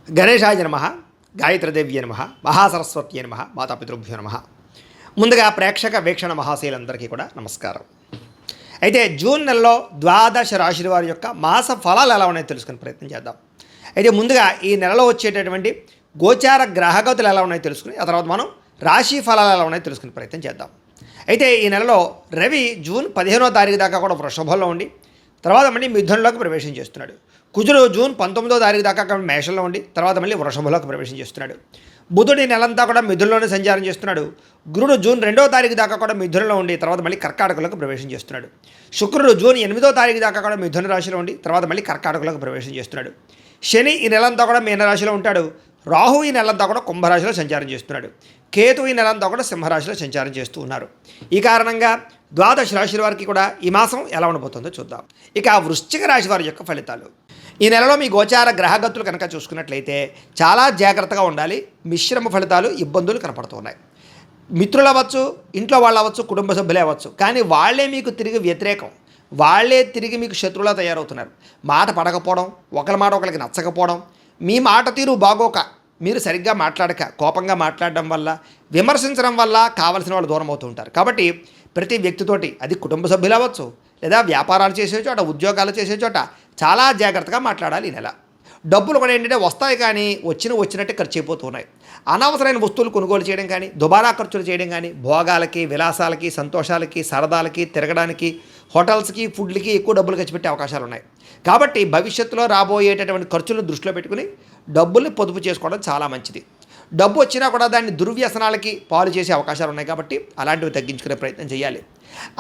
గణేశాయ నమ, గాయత్రీదేవ్య నమ, మహాసరస్వత్యే నమ, మాతాపితృభ్యో నమ. ముందుగా ప్రేక్షక వీక్షణ మహాశీలందరికీ కూడా నమస్కారం. అయితే జూన్ నెలలో ద్వాదశ రాశుల వారి యొక్క మాస ఫలాలు ఎలా ఉన్నాయో తెలుసుకునే ప్రయత్నం చేద్దాం. అయితే ముందుగా ఈ నెలలో వచ్చేటటువంటి గోచార గ్రహగతులు ఎలా ఉన్నాయో తెలుసుకుని ఆ తర్వాత మనం రాశి ఫలాలు ఎలా ఉన్నాయో తెలుసుకునే ప్రయత్నం చేద్దాం. అయితే ఈ నెలలో రవి జూన్ 15వ తారీఖు దాకా కూడా వృషభంలో ఉండి తర్వాత మళ్ళీ మిథునంలోకి ప్రవేశం చేస్తున్నాడు. కుజుడు జూన్ 19వ తారీఖు దాకా మేషంలో ఉండి తర్వాత మళ్ళీ వృషభంలోకి ప్రవేశం చేస్తున్నాడు. బుధుడి నెలంతా కూడా మిథునంలోనే సంచారం చేస్తున్నాడు. గురుడు జూన్ 2వ తారీఖు దాకా కూడా మిథునంలో ఉండి తర్వాత మళ్ళీ కర్కాటకంలోకి ప్రవేశం చేస్తున్నాడు. శుక్రుడు జూన్ 8వ తారీఖు దాకా కూడా మిథున రాశిలో ఉండి తర్వాత మళ్ళీ కర్కాటకంలోకి ప్రవేశం చేస్తున్నాడు. శని ఈ నెలంతా కూడా మీనరాశిలో ఉంటాడు. రాహు ఈ నెలంతా కూడా కుంభరాశిలో సంచారం చేస్తున్నాడు. కేతు ఈ నెలంతా కూడా సింహరాశిలో సంచారం చేస్తూ ఉన్నారు. ఈ కారణంగా ద్వాదశ రాశుల వారికి కూడా ఈ మాసం ఎలా ఉండబోతుందో చూద్దాం. ఇక వృశ్చిక రాశి వారి యొక్క ఫలితాలు. ఈ నెలలో మీ గోచార గ్రహగతులు కనుక చూసుకున్నట్లయితే చాలా జాగ్రత్తగా ఉండాలి. మిశ్రమ ఫలితాలు, ఇబ్బందులు కనపడుతున్నాయి. మిత్రులు అవ్వచ్చు, ఇంట్లో వాళ్ళు అవ్వచ్చు, కుటుంబ సభ్యులే అవ్వచ్చు, కానీ వాళ్ళే మీకు తిరిగి వ్యతిరేకం, వాళ్ళే తిరిగి మీకు శత్రువులా తయారవుతున్నారు. మాట పడకపోవడం, ఒకరి మాట ఒకరికి నచ్చకపోవడం, మీ మాట తీరు బాగోక, మీరు సరిగ్గా మాట్లాడక కోపంగా మాట్లాడడం వల్ల, విమర్శించడం వల్ల కావలసిన వాళ్ళు దూరం అవుతూ ఉంటారు. కాబట్టి ప్రతి వ్యక్తితోటి, అది కుటుంబ సభ్యులు అవ్వచ్చు లేదా వ్యాపారాలు చేసే చోట, ఉద్యోగాలు చేసే చోట చాలా జాగ్రత్తగా మాట్లాడాలి. ఈ నెల డబ్బులు కూడా ఏంటంటే వస్తాయి కానీ వచ్చినట్టే ఖర్చు అయిపోతున్నాయి. అనవసరమైన వస్తువులు కొనుగోలు చేయడం కానీ, దుబారా ఖర్చులు చేయడం కానీ, భోగాలకి, విలాసాలకి, సంతోషాలకి, సరదాలకి, తిరగడానికి, హోటల్స్కి, ఫుడ్లకి ఎక్కువ డబ్బులు ఖర్చు పెట్టే అవకాశాలు ఉన్నాయి. కాబట్టి భవిష్యత్తులో రాబోయేటటువంటి ఖర్చులను దృష్టిలో పెట్టుకుని డబ్బుల్ని పొదుపు చేసుకోవడం చాలా మంచిది. డబ్బు వచ్చినా కూడా దాన్ని దుర్వ్యసనాలకి పాలు చేసే అవకాశాలు ఉన్నాయి. కాబట్టి అలాంటివి తగ్గించుకునే ప్రయత్నం చేయాలి.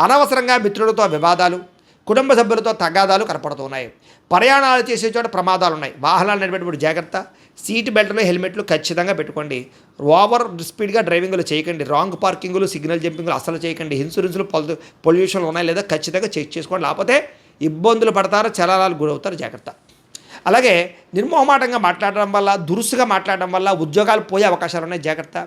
అనవసరంగా మిత్రులతో వివాదాలు, కుటుంబ సభ్యులతో తగాదాలు కనపడుతున్నాయి. ప్రయాణాలు చేసే చోట ప్రమాదాలు ఉన్నాయి. వాహనాలు నడిపేటప్పుడు జాగ్రత్త. సీట్ బెల్ట్లు, హెల్మెట్లు ఖచ్చితంగా పెట్టుకోండి. ఓవర్ స్పీడ్గా డ్రైవింగ్లు చేయకండి. రాంగ్ పార్కింగ్లు, సిగ్నల్ జంపింగ్లు అసలు చేయకండి. ఇన్సూరెన్స్లు, పొల్యూషన్లు ఉన్నాయి లేదా ఖచ్చితంగా చెక్ చేసుకోండి. లేకపోతే ఇబ్బందులు పడతారు, చలనాలు గురవుతారు. జాగ్రత్త. అలాగే నిర్మోహమాటంగా మాట్లాడడం వల్ల, దురుసుగా మాట్లాడడం వల్ల ఉద్యోగాలు పోయే అవకాశాలు ఉన్నాయి. జాగ్రత్త.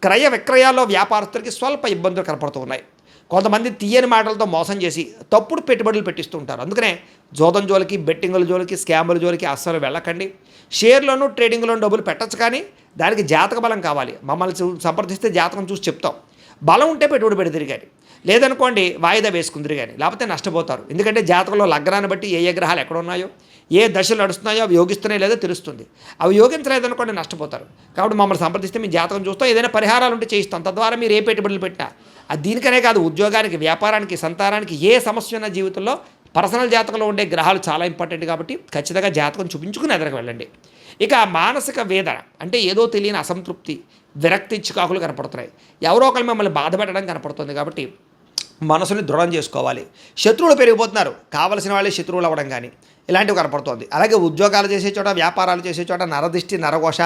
క్రయ విక్రయాల్లో వ్యాపారస్తులకి స్వల్ప ఇబ్బందులు కనపడుతూ ఉన్నాయి. కొంతమంది తీయని మాటలతో మోసం చేసి తప్పుడు పెట్టుబడులు పెట్టిస్తూ ఉంటారు. అందుకనే జోదం జోలికి, బెట్టింగుల జోలికి, స్కాముల జోలికి అస్సలు వెళ్ళకండి. షేర్లోనూ, ట్రేడింగ్లోనూ డబ్బులు పెట్టచ్చు, కానీ దానికి జాతక బలం కావాలి. మమ్మల్ని సంప్రదిస్తే జాతకం చూసి చెప్తాం. బలం ఉంటే పెట్టుబడి పెడతారు కానీ, లేదనుకోండి వాయిదా వేసుకుందరు కానీ, లేకపోతే నష్టపోతారు. ఎందుకంటే జాతకంలో లగ్నాన్ని బట్టి ఏ గ్రహాలు ఎక్కడ ఉన్నాయో, ఏ దశలు నడుస్తున్నాయో అవి యోగిస్తున్నాయో లేదో తెలుస్తుంది. అవి యోగించలేదనుకోండి నష్టపోతారు. కాబట్టి మమ్మల్ని సంప్రదిస్తే మీ జాతకం చూస్తాం, ఏదైనా పరిహారాలు ఉంటే చేయిస్తాం. తద్వారా మీరు ఏ పెట్టుబడులు పెట్టినా, అది దీనికనే కాదు, ఉద్యోగానికి, వ్యాపారానికి, సంతానానికి ఏ సమస్య ఉన్న జీవితంలో పర్సనల్ జాతకంలో ఉండే గ్రహాలు చాలా ఇంపార్టెంట్. కాబట్టి ఖచ్చితంగా జాతకం చూపించుకుని ఎదురుకు వెళ్ళండి. ఇక మానసిక వేదన అంటే ఏదో తెలియని అసంతృప్తి, విరక్తి, చికాకులు కనపడుతున్నాయి. ఎవరో ఒకరు మిమ్మల్ని బాధపెట్టడం కనపడుతుంది. కాబట్టి మనసుని దృఢం చేసుకోవాలి. శత్రువులు పెరిగిపోతున్నారు, కావలసిన వాళ్ళే శత్రువులు అవ్వడం కానీ ఇలాంటివి కనపడుతోంది. అలాగే ఉద్యోగాలు చేసే చోట, వ్యాపారాలు చేసే చోట నరదిష్టి, నరఘోష,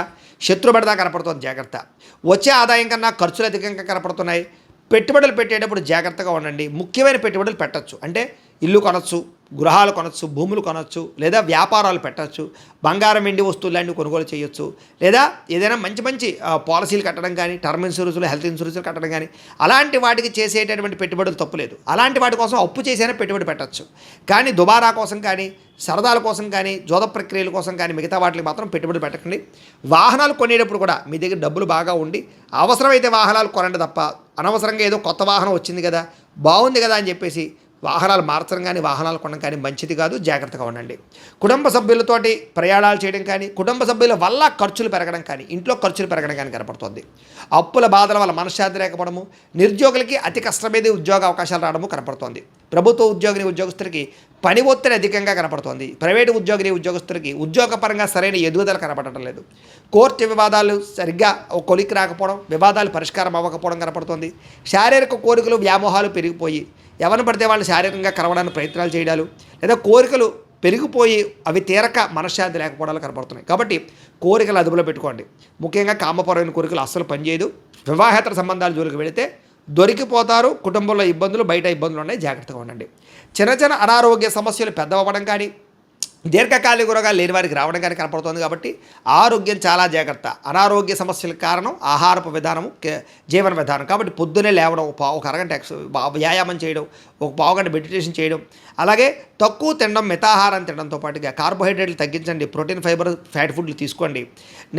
శత్రుబెడద కనపడుతుంది. జాగ్రత్త. వచ్చే ఆదాయం కన్నా ఖర్చులు అధికంగా కనపడుతున్నాయి. పెట్టుబడులు పెట్టేటప్పుడు జాగ్రత్తగా ఉండండి. ముఖ్యమైన పెట్టుబడులు పెట్టచ్చు. అంటే ఇల్లు కొనచ్చు, గృహాలు కొనచ్చు, భూములు కొనచ్చు, లేదా వ్యాపారాలు పెట్టచ్చు, బంగారం, వెండి వస్తువులు లాంటివి కొనుగోలు చేయొచ్చు, లేదా ఏదైనా మంచి మంచి పాలసీలు కట్టడం కానీ, టర్మ్ ఇన్సూరెన్స్లు, హెల్త్ ఇన్సూరెన్స్లు కట్టడం కానీ, అలాంటి వాటికి చేసేటటువంటి పెట్టుబడులు తప్పులేదు. అలాంటి వాటి కోసం అప్పు చేసైనా పెట్టుబడి పెట్టచ్చు. కానీ దుబారా కోసం కానీ, సరదాల కోసం కానీ, జోద ప్రక్రియల కోసం కానీ మిగతా వాటికి మాత్రం పెట్టుబడి పెట్టకండి. వాహనాలు కొనేటప్పుడు కూడా మీ దగ్గర డబ్బులు బాగా ఉండి అవసరమైతే వాహనాలు కొనండి తప్ప, అనవసరంగా ఏదో కొత్త వాహనం వచ్చింది కదా, బాగుంది కదా అని చెప్పేసి వాహనాలు మార్చడం కానీ, వాహనాలు కొనడం కానీ మంచిది కాదు. జాగ్రత్తగా ఉండండి. కుటుంబ సభ్యులతోటి ప్రయాణాలు చేయడం కానీ, కుటుంబ సభ్యుల వల్ల ఖర్చులు పెరగడం కానీ, ఇంట్లో ఖర్చులు పెరగడం కానీ కనపడుతుంది. అప్పుల బాధల వల్ల మనశ్శాంతి లేకపోవడము, నిరుద్యోగులకి అతి కష్టమేది ఉద్యోగ అవకాశాలు రావడము కనపడుతోంది. ప్రభుత్వ ఉద్యోగస్తులకి పని ఒత్తిడి అధికంగా కనపడుతోంది. ప్రైవేటు ఉద్యోగస్తులకి ఉద్యోగపరంగా సరైన ఎదుగుదల కనపడటం లేదు. కోర్టు వివాదాలు సరిగ్గా కొలికి రాకపోవడం, వివాదాలు పరిష్కారం అవ్వకపోవడం కనపడుతోంది. శారీరక కోరికలు, వ్యామోహాలు పెరిగిపోయి ఎవరిని పడితే వాళ్ళు శారీరకంగా కలవడానికి ప్రయత్నాలు చేయడాలు, లేదా కోరికలు పెరిగిపోయి అవి తీరక మనశ్శాంతి లేకపోవడాలు కనపడుతున్నాయి. కాబట్టి కోరికలు అదుపులో పెట్టుకోండి. ముఖ్యంగా కామపరమైన కోరికలు అస్సలు పనిచేయదు. వివాహేతర సంబంధాల జోలికి వెళితే దొరికిపోతారు. కుటుంబంలో ఇబ్బందులు, బయట ఇబ్బందులు ఉన్నాయి. జాగ్రత్తగా ఉండండి. చిన్న చిన్న అనారోగ్య సమస్యలు పెద్దవడం కానీ, దీర్ఘకాలిక రోగాలు లేని వారికి రావడం కానీ కనపడుతుంది కాబట్టి ఆరోగ్యం చాలా జాగ్రత్త. అనారోగ్య సమస్యలకు కారణం ఆహారపు విధానము, జీవన విధానం. కాబట్టి పొద్దునే లేవడం, ఒక అరగంట వ్యాయామం చేయడం, ఒక పావుగంట మెడిటేషన్ చేయడం, అలాగే తక్కువ తినడం, మితాహారం తినడంతో పాటుగా కార్బోహైడ్రేట్లు తగ్గించండి, ప్రోటీన్, ఫైబర్, ఫ్యాట్ ఫుడ్లు తీసుకోండి.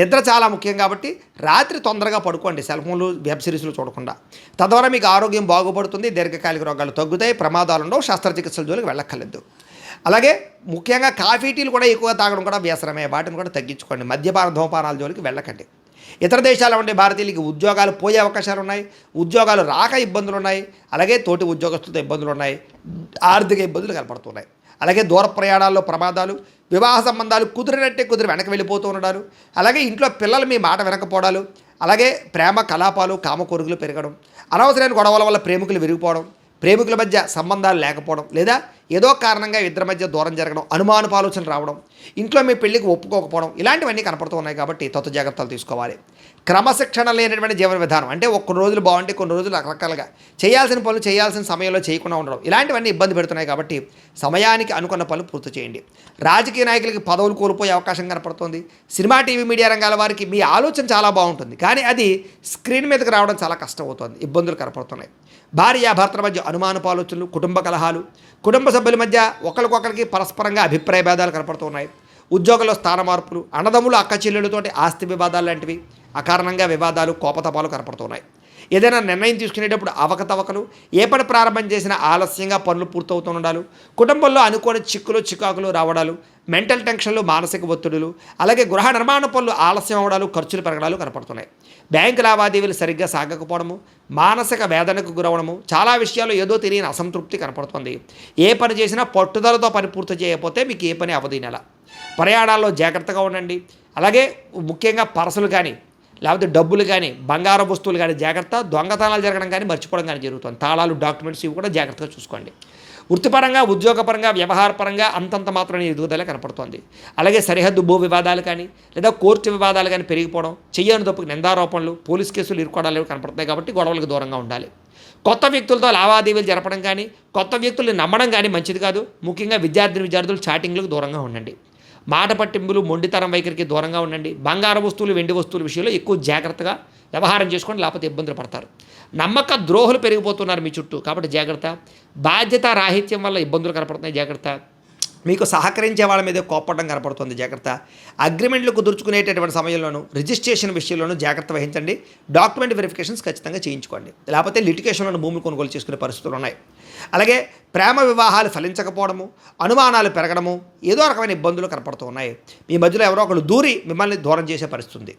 నిద్ర చాలా ముఖ్యం కాబట్టి రాత్రి తొందరగా పడుకోండి, సెల్ ఫోన్లు, వెబ్ సిరీస్లు చూడకుండా. తద్వారా మీకు ఆరోగ్యం బాగుపడుతుంది, దీర్ఘకాలిక రోగాలు తగ్గుతాయి, ప్రమాదాలు ఉండవు, శస్త్రచికిత్సల జోలికి వెళ్ళక్కర్లేదు. అలాగే ముఖ్యంగా కాఫీ టీలు కూడా ఎక్కువగా తాగడం కూడా వ్యసనమే, వాటిని కూడా తగ్గించుకోండి. మద్యపాన, ధూమపానాల జోలికి వెళ్ళకండి. ఇతర దేశాల్లో ఉండే భారతీయులకి ఉద్యోగాలు పోయే అవకాశాలు ఉన్నాయి, ఉద్యోగాలు రాక ఇబ్బందులు ఉన్నాయి, అలాగే తోటి ఉద్యోగస్తులతో ఇబ్బందులు ఉన్నాయి, ఆర్థిక ఇబ్బందులు కనపడుతున్నాయి. అలాగే దూర ప్రయాణాల్లో ప్రమాదాలు, వివాహ సంబంధాలు కుదిరినట్టే కుదిరి వెనక్కి వెళ్ళిపోతూ ఉండడాలు, అలాగే ఇంట్లో పిల్లలు మీ మాట వెనకపోవడాలు, అలాగే ప్రేమ కలాపాలు, కామ కోరికలు పెరగడం, అనవసరమైన గొడవల వల్ల ప్రేమికులు విరిగిపోవడం, ప్రేమికుల మధ్య సంబంధాలు లేకపోవడం, లేదా ఏదో కారణంగా ఇద్దరి మధ్య దూరం జరగడం, అనుమానపు ఆలోచనలు రావడం, ఇంట్లో మీ పెళ్లికి ఒప్పుకోకపోవడం, ఇలాంటివన్నీ కనపడుతూ ఉన్నాయి. కాబట్టి తత్వ జాగ్రత్తలు తీసుకోవాలి. క్రమశిక్షణ లేనటువంటి జీవన విధానం అంటే కొన్ని రోజులు బాగుంటే కొన్ని రోజులు రకరకాలుగా చేయాల్సిన పనులు చేయాల్సిన సమయంలో చేయకుండా ఉండడం, ఇలాంటివన్నీ ఇబ్బంది పెడుతున్నాయి. కాబట్టి సమయానికి అనుకున్న పనులు పూర్తి చేయండి. రాజకీయ నాయకులకి పదవులు కోల్పోయే అవకాశం కనపడుతుంది. సినిమా, టీవీ, మీడియా రంగాల వారికి మీ ఆలోచన చాలా బాగుంటుంది, కానీ అది స్క్రీన్ మీదకి రావడం చాలా కష్టం అవుతుంది, ఇబ్బందులు కనపడుతున్నాయి. భార్యాభర్తల మధ్య అనుమానపు ఆలోచనలు, కుటుంబ కలహాలు, కుటుంబ సభ్యుల మధ్య ఒకరికొకరికి పరస్పరంగా అభిప్రాయ భేదాలు కనపడుతున్నాయి. ఉద్యోగంలో స్థాన మార్పులు, అన్నదమ్ములు, అక్క చెల్లెళ్ళతోటి ఆస్తి వివాదాలు లాంటివి, అకారణంగా వివాదాలు, కోపతాపాలు కనపడుతున్నాయి. ఏదైనా నిర్ణయం తీసుకునేటప్పుడు అవకతవకలు, ఏ పని ప్రారంభం చేసినా ఆలస్యంగా పనులు పూర్తవుతుండాలు, కుటుంబంలో అనుకోని చిక్కులు, చికాకులు రావడాలు, మెంటల్ టెన్షన్లు, మానసిక ఒత్తిడులు, అలాగే గృహ నిర్మాణ పనులు ఆలస్యం అవ్వడాలు, ఖర్చులు పెరగడాలు కనపడుతున్నాయి. బ్యాంకు లావాదేవీలు సరిగ్గా సాగకపోవడము, మానసిక వేదనకు గురవడము, చాలా విషయాల్లో ఏదో తెలియని అసంతృప్తి కనపడుతుంది. ఏ పని చేసినా పట్టుదలతో పని పూర్తి చేయకపోతే మీకు ఏ పని అవదు. నెల ప్రయాణాల్లో జాగ్రత్తగా ఉండండి. అలాగే ముఖ్యంగా పర్సులు కానీ, లేకపోతే డబ్బులు కానీ, బంగారం వస్తువులు కానీ జాగ్రత్త. దొంగతనాలు జరగడం కానీ, మర్చిపోవడం కానీ జరుగుతుంది. తాళాలు, డాక్యుమెంట్స్ ఇవి కూడా జాగ్రత్తగా చూసుకోండి. వృత్తిపరంగా, ఉద్యోగపరంగా, వ్యవహారపరంగా అంతంత మాత్రమే ఎదుగుదల కనపడుతోంది. అలాగే సరిహద్దు భూ వివాదాలు కానీ, లేదా కోర్టు వివాదాలు కానీ పెరిగిపోవడం, చెయ్యని తప్పుకు నిందారోపణలు, పోలీస్ కేసులు ఇరుకోవడాలు కనపడుతున్నాయి. కాబట్టి గొడవలకు దూరంగా ఉండాలి. కొత్త వ్యక్తులతో లావాదేవీలు జరపడం కానీ, కొత్త వ్యక్తుల్ని నమ్మడం కానీ మంచిది కాదు. ముఖ్యంగా విద్యార్థులు చాటింగ్లకు దూరంగా ఉండండి. మాట పట్టింపులు, మొండితనం వైఖరికి దూరంగా ఉండండి. బంగారు వస్తువులు, వెండి వస్తువుల విషయంలో ఎక్కువ జాగ్రత్తగా వ్యవహారం చేసుకోండి, లేకపోతే ఇబ్బందులు పడతారు. నమ్మక ద్రోహులు పెరిగిపోతున్నారు మీ చుట్టూ, కాబట్టి జాగ్రత్త. బాధ్యత రాహిత్యం వల్ల ఇబ్బందులు కనపడుతున్నాయి, జాగ్రత్త. మీకు సహకరించే వాళ్ళ మీద కోప్పడం కనపడుతుంది, జాగ్రత్త. అగ్రిమెంట్లు కుదుర్చుకునేటటువంటి సమయంలోనూ, రిజిస్ట్రేషన్ విషయంలోనూ జాగ్రత్త వహించండి. డాక్యుమెంట్ వెరిఫికేషన్స్ ఖచ్చితంగా చేయించుకోండి, లేకపోతే లిటిగేషన్లను భూములు కొనుగోలు చేసుకునే పరిస్థితులు ఉన్నాయి. అలాగే ప్రేమ వివాహాలు ఫలించకపోవడము, అనుమానాలు పెరగడము, ఏదో రకమైన ఇబ్బందులు కనపడుతూ ఉన్నాయి. మీ మధ్యలో ఎవరో ఒకరు దూరి మిమ్మల్ని దూరం చేసే పరిస్థితి ఉంది.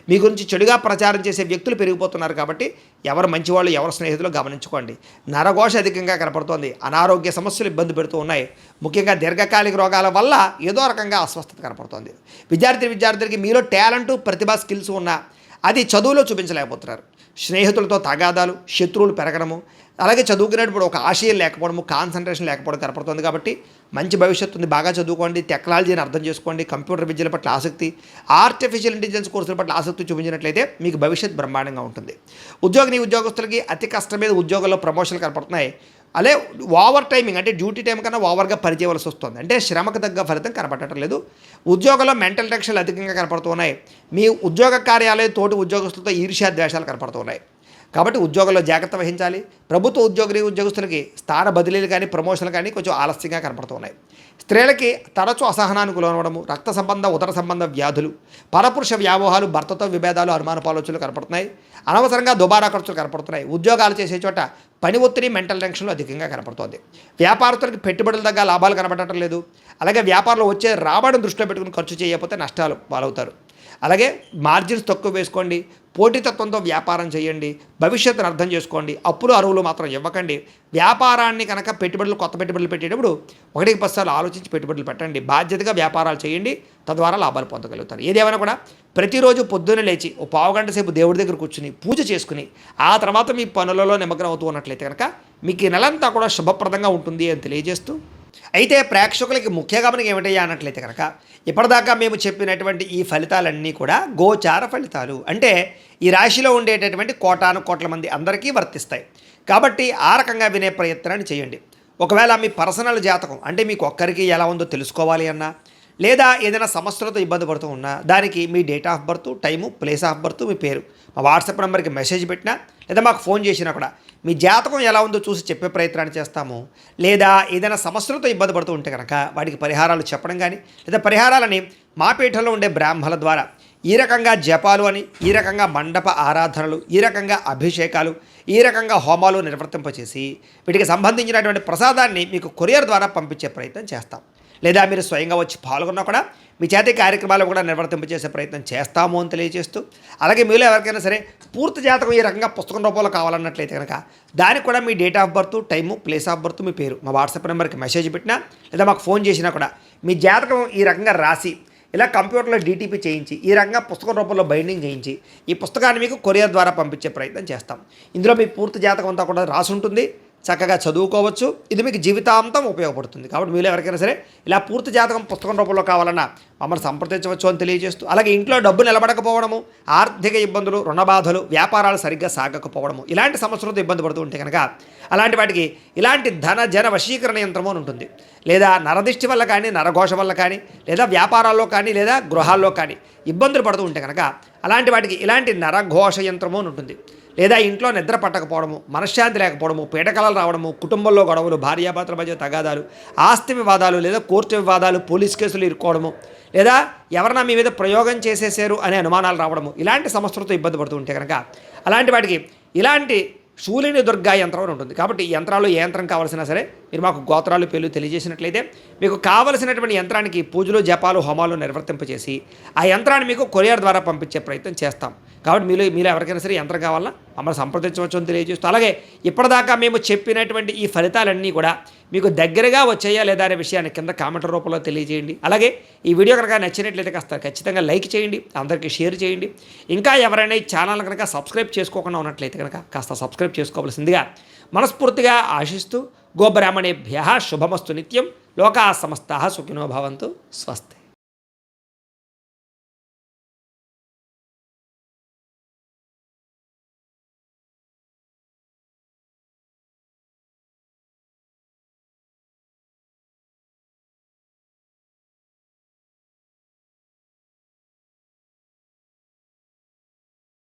మీ గురించి చెడుగా ప్రచారం చేసే వ్యక్తులు పెరిగిపోతున్నారు. కాబట్టి ఎవరు మంచివాళ్ళు, ఎవరు స్నేహితులు గమనించుకోండి. నరఘోష అధికంగా కనపడుతోంది. అనారోగ్య సమస్యలు ఇబ్బంది పెడుతూ ఉన్నాయి. ముఖ్యంగా దీర్ఘకాలిక రోగాల వల్ల ఏదో రకంగా అస్వస్థత కనపడుతోంది. విద్యార్థులకి మీలో టాలెంటు, ప్రతిభా, స్కిల్స్ ఉన్నా అది చదువులో చూపించలేకపోతున్నారు. స్నేహితులతో తగాదాలు, శత్రువులు పెరగడము, అలాగే చదువుకునేటప్పుడు ఒక ఆశయం లేకపోవడము, కాన్సన్ట్రేషన్ లేకపోవడం కనపడుతుంది. కాబట్టి మంచి భవిష్యత్తు ఉంది, బాగా చదువుకోండి. టెక్నాలజీని అర్థం చేసుకోండి. కంప్యూటర్ విద్యల పట్ల ఆసక్తి, ఆర్టిఫిషియల్ ఇంటెలిజెన్స్ కోర్సుల పట్ల ఆసక్తి చూపించినట్లయితే మీకు భవిష్యత్తు బ్రహ్మాండంగా ఉంటుంది. ఉద్యోగస్తులకి అతి కష్టం మీద ఉద్యోగంలో ప్రమోషన్లు కనపడుతున్నాయి. అదే ఓవర్ టైమింగ్ అంటే డ్యూటీ టైం కన్నా ఓవర్గా పనిచేయవలసి వస్తుంది. అంటే శ్రమకు తగ్గ ఫలితం కనపడటం లేదు. ఉద్యోగంలో మెంటల్ టెన్షన్లు అధికంగా కనపడుతున్నాయి. మీ ఉద్యోగ కార్యాలయం తోటి ఉద్యోగస్తులతో ఈర్ష్యాద్వేషాలు కనపడుతున్నాయి. కాబట్టి ఉద్యోగంలో జాగ్రత్త వహించాలి. ప్రభుత్వ ఉద్యోగస్తులకి స్థాన బదిలీలు కానీ, ప్రమోషన్లు కానీ కొంచెం ఆలస్యంగా కనపడుతున్నాయి. స్త్రీలకి తరచూ అసహనానికి లోనవడము, రక్త సంబంధ, ఉదర సంబంధ వ్యాధులు, పరపురుష వ్యామోహాలు, భర్తతో విభేదాలు, అనుమానపు ఆలోచనలు కనపడుతున్నాయి. అనవసరంగా దుబారా ఖర్చులు కనపడుతున్నాయి. ఉద్యోగాలు చేసే చోట పని ఒత్తిడి, మెంటల్ టెన్షన్లు అధికంగా కనపడుతుంది. వ్యాపారస్తులకి పెట్టుబడుల దగ్గర లాభాలు కనపడటం లేదు. అలాగే వ్యాపారంలో వచ్చే రాబడిని దృష్టిలో పెట్టుకుని ఖర్చు చేయకపోతే నష్టాలు పాలవుతారు. అలాగే మార్జిన్స్ తక్కువ వేసుకోండి. పోటీతత్వంతో వ్యాపారం చేయండి. భవిష్యత్తును అర్థం చేసుకోండి. అప్పులు, అరువులు మాత్రం ఇవ్వకండి. వ్యాపారాన్ని కనుక కొత్త పెట్టుబడులు పెట్టేటప్పుడు 1-10 సార్లు ఆలోచించి పెట్టుబడులు పెట్టండి. బాధ్యతగా వ్యాపారాలు చేయండి, తద్వారా లాభాలు పొందగలుగుతారు. ఏదేమైనా కూడా ప్రతిరోజు పొద్దున్నే లేచి ఓ పావుగంట సేపు దేవుడి దగ్గర కూర్చుని పూజ చేసుకుని ఆ తర్వాత మీ పనులలో నిమగ్నం అవుతూ ఉన్నట్లయితే కనుక మీకు ఈ నెలంతా కూడా శుభప్రదంగా ఉంటుంది అని తెలియజేస్తూ, అయితే ప్రేక్షకులకి ముఖ్య గమనిక ఏమిటయ్యా అన్నట్లయితే కనుక ఇప్పటిదాకా మేము చెప్పినటువంటి ఈ ఫలితాలన్నీ కూడా గోచార ఫలితాలు. అంటే ఈ రాశిలో ఉండేటటువంటి కోట్ల మంది అందరికీ వర్తిస్తాయి. కాబట్టి ఆ రకంగా వినే ప్రయత్నాన్ని చేయండి. ఒకవేళ మీ పర్సనల్ జాతకం అంటే మీకు ఒక్కరికి ఎలా ఉందో తెలుసుకోవాలి అన్నా, లేదా ఏదైనా సమస్యలతో ఇబ్బంది పడుతూ ఉన్నా దానికి మీ date of birth, time, place of birth, మీ పేరు మా వాట్సాప్ నెంబర్కి మెసేజ్ పెట్టినా లేదా మాకు ఫోన్ చేసినా కూడా మీ జాతకం ఎలా ఉందో చూసి చెప్పే ప్రయత్నాన్ని చేస్తాము. లేదా ఏదైనా సమస్యలతో ఇబ్బంది పడుతూ ఉంటే కనుక వాటికి పరిహారాలు చెప్పడం కానీ లేదా పరిహారాలని మా పీఠంలో ఉండే బ్రాహ్మణుల ద్వారా ఈ రకంగా జపాలు అని, ఈ రకంగా మండప ఆరాధనలు, ఈ రకంగా అభిషేకాలు, ఈ రకంగా హోమాలు నిర్వర్తింపచేసి వీటికి సంబంధించినటువంటి ప్రసాదాన్ని మీకు కొరియర్ ద్వారా పంపించే ప్రయత్నం చేస్తాం. లేదా మీరు స్వయంగా వచ్చి పాల్గొన్నా కూడా మీ చేతి కార్యక్రమాలు కూడా నిర్వర్తింపచేసే ప్రయత్నం చేస్తాము అని తెలియజేస్తూ, అలాగే మీలో ఎవరికైనా సరే పూర్తి జాతకం ఈ రకంగా పుస్తకం రూపంలో కావాలన్నట్లయితే కనుక దానికి కూడా మీ date of birth, time, place of birth, మీ పేరు మా వాట్సాప్ నెంబర్కి మెసేజ్ పెట్టినా లేదా మాకు ఫోన్ చేసినా కూడా మీ జాతకం ఈ రకంగా రాసి ఇలా కంప్యూటర్లో డీటీపీ చేయించి ఈ రకంగా పుస్తకం రూపంలో బైండింగ్ చేయించి ఈ పుస్తకాన్ని మీకు కొరియర్ ద్వారా పంపించే ప్రయత్నం చేస్తాం. ఇందులో మీ పూర్తి జాతకం అంతా కూడా రాసి ఉంటుంది, చక్కగా చదువుకోవచ్చు. ఇది మీకు జీవితాంతం ఉపయోగపడుతుంది. కాబట్టి మీరు ఎవరికైనా సరే ఇలా పూర్తి జాతకం పుస్తకం రూపంలో కావాలన్నా మమ్మల్ని సంప్రదించవచ్చు అని తెలియజేస్తూ, అలాగే ఇంట్లో డబ్బు నిలబడకపోవడము, ఆర్థిక ఇబ్బందులు, రుణ బాధలు, వ్యాపారాలు సరిగ్గా సాగకపోవడము, ఇలాంటి సమస్యలతో ఇబ్బంది పడుతూ ఉంటే కనుక అలాంటి వాటికి ఇలాంటి ధన జన వశీకరణ యంత్రము అని ఉంటుంది. లేదా నరదిష్టి వల్ల కానీ, నరఘోష వల్ల కానీ, లేదా వ్యాపారాల్లో కానీ, లేదా గృహాల్లో కానీ ఇబ్బందులు పడుతూ ఉంటే కనుక అలాంటి వాటికి ఇలాంటి నరఘోష యంత్రము అని ఉంటుంది. లేదా ఇంట్లో నిద్ర పట్టకపోవడము, మనశ్శాంతి లేకపోవడము, పీడకలలు రావడము, కుటుంబంలో గొడవలు, భార్యాభర్తల మధ్య తగాదాలు, ఆస్తి వివాదాలు, లేదా కోర్టు వివాదాలు, పోలీస్ కేసులు ఇరుక్కోవడము, లేదా ఎవరైనా మీ మీద ప్రయోగం చేసేసారు అనే అనుమానాలు రావడము, ఇలాంటి సమస్యలతో ఇబ్బంది పడుతూ ఉంటే కనుక అలాంటి వాటికి ఇలాంటి శూలిని దుర్గా యంత్రం అని ఉంటుంది. కాబట్టి ఈ యంత్రాలు ఏ యంత్రం కావాల్సినా సరే మీరు మాకు గోత్రాలు పేర్లు తెలియజేసినట్లయితే మీకు కావలసినటువంటి యంత్రానికి పూజలు, జపాలు, హోమాలు నిర్వర్తింపచేసి ఆ యంత్రాన్ని మీకు కొరియర్ ద్వారా పంపించే ప్రయత్నం చేస్తాం. కాబట్టి మీలో ఎవరికైనా సరే యంత్రం కావాలన్నా మమ్మల్ని సంప్రదించవచ్చు అని తెలియజేస్తూ, అలాగే ఇప్పటిదాకా మేము చెప్పినటువంటి ఈ ఫలితాలన్నీ కూడా మీకు దగ్గరగా వచ్చాయా లేదా అనే విషయాన్ని కింద కామెంట్ రూపంలో తెలియజేయండి. అలాగే ఈ వీడియో కనుక నచ్చినట్లయితే కాస్త ఖచ్చితంగా లైక్ చేయండి, అందరికీ షేర్ చేయండి. ఇంకా ఎవరైనా ఈ ఛానల్ కనుక సబ్స్క్రైబ్ చేసుకోకుండా ఉన్నట్లయితే కనుక కాస్త సబ్స్క్రైబ్ చేసుకోవాల్సిందిగా మనస్ఫూర్తిగా ఆశిస్తూ, గోబ్రాహ్మణేభ్యః శుభమస్తు నిత్యం, లోకాః సమస్తాః సుఖినో భవంతు. స్వస్తి.